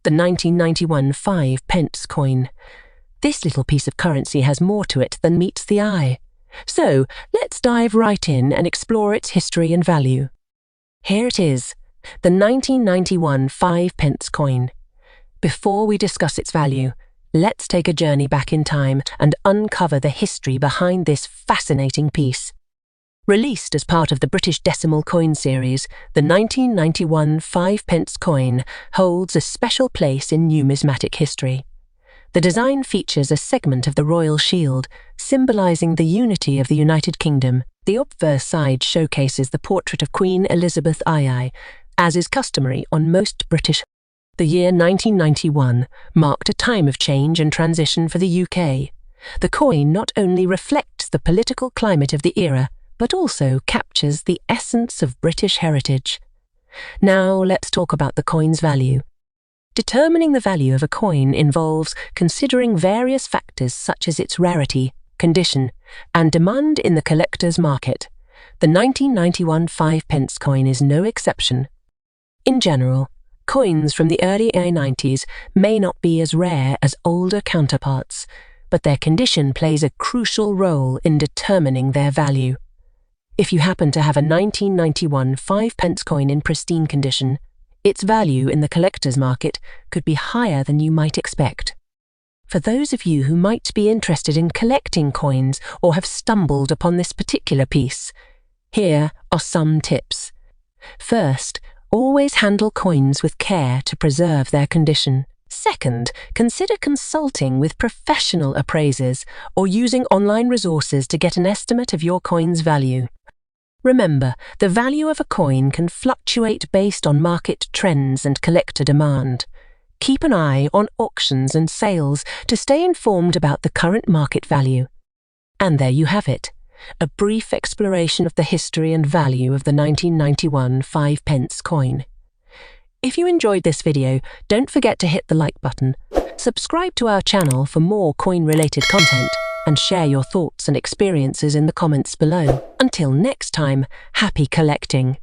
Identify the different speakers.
Speaker 1: the 1991 Five Pence Coin. This little piece of currency has more to it than meets the eye. So let's dive right in and explore its history and value. Here it is, the 1991 Five Pence Coin. Before we discuss its value, let's take a journey back in time and uncover the history behind this fascinating piece. Released as part of the British Decimal Coin series, the 1991 Five Pence Coin holds a special place in numismatic history. The design features a segment of the royal shield, symbolising the unity of the United Kingdom. The obverse side showcases the portrait of Queen Elizabeth II, as is customary on most British. The year 1991 marked a time of change and transition for the UK. The coin not only reflects the political climate of the era, but also captures the essence of British heritage. Now let's talk about the coin's value. Determining the value of a coin involves considering various factors such as its rarity, condition, and demand in the collector's market. The 1991 Five Pence Coin is no exception. In general, coins from the early 90s may not be as rare as older counterparts, but their condition plays a crucial role in determining their value. If you happen to have a 1991 Five Pence Coin in pristine condition, its value in the collector's market could be higher than you might expect. For those of you who might be interested in collecting coins or have stumbled upon this particular piece, here are some tips. First, always handle coins with care to preserve their condition. Second, consider consulting with professional appraisers or using online resources to get an estimate of your coin's value. Remember, the value of a coin can fluctuate based on market trends and collector demand. Keep an eye on auctions and sales to stay informed about the current market value. And there you have it, a brief exploration of the history and value of the 1991 Five Pence Coin. If you enjoyed this video, don't forget to hit the like button, subscribe to our channel for more coin-related content, and share your thoughts and experiences in the comments below. Until next time, happy collecting!